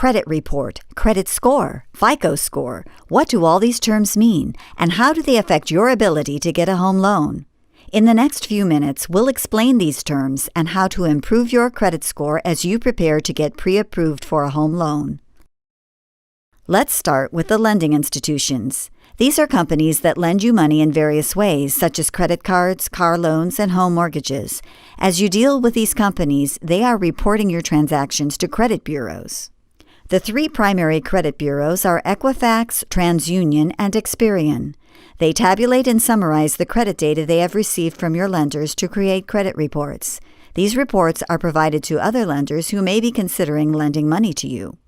credit report, credit score, FICO score. What do all these terms mean, and how do they affect your ability to get a home loan? In the next few minutes, we'll explain these terms and how to improve your credit score as you prepare to get pre-approved for a home loan. Let's start with the lending institutions. These are companies that lend you money in various ways, such as credit cards, car loans, and home mortgages. As you deal with these companies, they are reporting your transactions to credit bureaus. The three primary credit bureaus are Equifax, TransUnion, and Experian. They tabulate and summarize the credit data they have received from your lenders to create credit reports. These reports are provided to other lenders who may be considering lending money to you.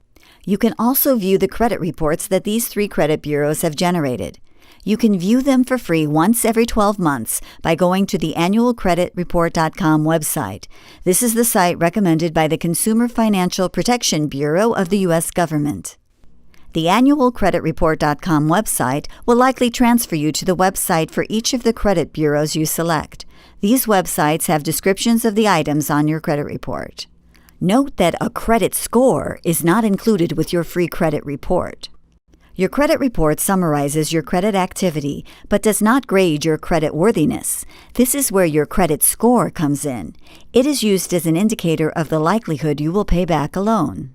You can also view the credit reports that these three credit bureaus have generated. You can view them for free once every 12 months by going to the annualcreditreport.com website. This is the site recommended by the Consumer Financial Protection Bureau of the U.S. government. The annualcreditreport.com website will likely transfer you to the website for each of the credit bureaus you select. These websites have descriptions of the items on your credit report. Note that a credit score is not included with your free credit report. Your credit report summarizes your credit activity, but does not grade your credit worthiness. This is where your credit score comes in. It is used as an indicator of the likelihood you will pay back a loan.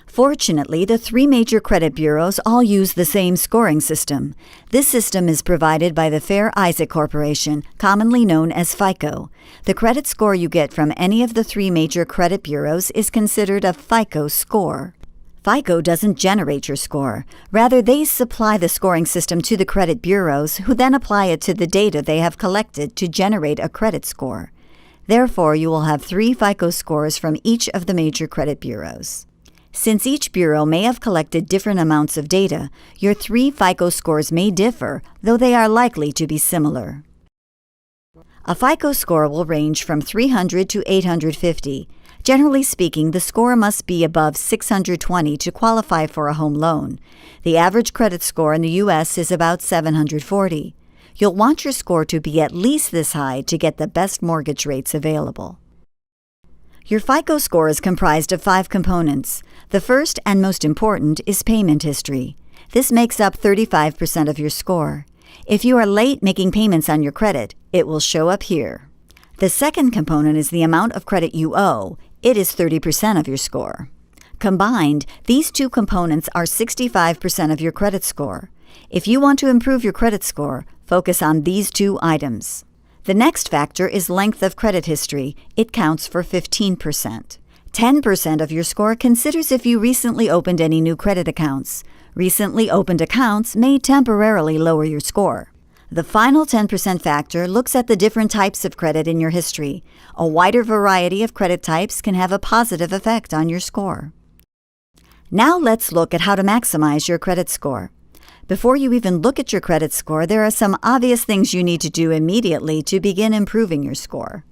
Fortunately, the three major credit bureaus all use the same scoring system. This system is provided by the Fair Isaac Corporation, commonly known as FICO. The credit score you get from any of the three major credit bureaus is considered a FICO score. FICO doesn't generate your score. Rather, they supply the scoring system to the credit bureaus, who then apply it to the data they have collected to generate a credit score. Therefore, you will have 3 FICO scores from each of the major credit bureaus. Since each bureau may have collected different amounts of data, your 3 FICO scores may differ, though they are likely to be similar. A FICO score will range from 300 to 850. Generally speaking, the score must be above 620 to qualify for a home loan. The average credit score in the U.S. is about 740. You'll want your score to be at least this high to get the best mortgage rates available. Your FICO score is comprised of 5 components. The first and most important is payment history. This makes up 35% of your score. If you are late making payments on your credit, it will show up here. The second component is the amount of credit you owe. It is 30% of your score. Combined, these 2 components are 65% of your credit score. If you want to improve your credit score, focus on these 2 items. The next factor is length of credit history. It counts for 15%. 10% of your score considers if you recently opened any new credit accounts. Recently opened accounts may temporarily lower your score. The final 10% factor looks at the different types of credit in your history. A wider variety of credit types can have a positive effect on your score. Now let's look at how to maximize your credit score. Before you even look at your credit score, there are some obvious things you need to do immediately to begin improving your score.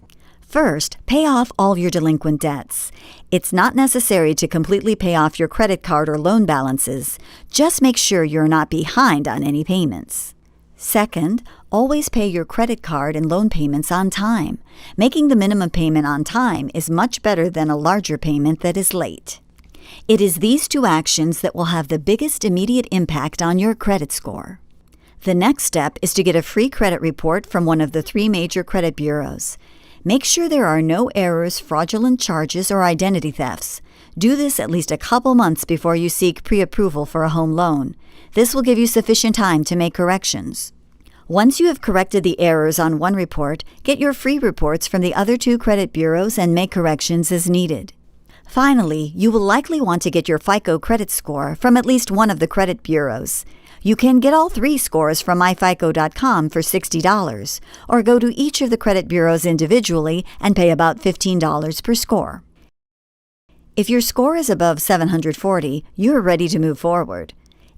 First, pay off all your delinquent debts. It's not necessary to completely pay off your credit card or loan balances. Just make sure you're not behind on any payments. Second, always pay your credit card and loan payments on time. Making the minimum payment on time is much better than a larger payment that is late. It is these 2 actions that will have the biggest immediate impact on your credit score. The next step is to get a free credit report from one of the 3 major credit bureaus. Make sure there are no errors, fraudulent charges, or identity thefts. Do this at least a couple months before you seek pre-approval for a home loan. This will give you sufficient time to make corrections. Once you have corrected the errors on one report, get your free reports from the other 2 credit bureaus and make corrections as needed. Finally, you will likely want to get your FICO credit score from at least one of the credit bureaus. You can get all 3 scores from myfico.com for $60, or go to each of the credit bureaus individually and pay about $15 per score. If your score is above 740, you are ready to move forward.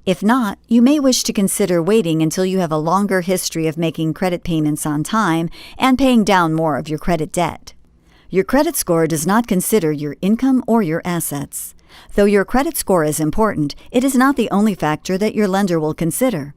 If not, you may wish to consider waiting until you have a longer history of making credit payments on time and paying down more of your credit debt. Your credit score does not consider your income or your assets. Though your credit score is important, it is not the only factor that your lender will consider.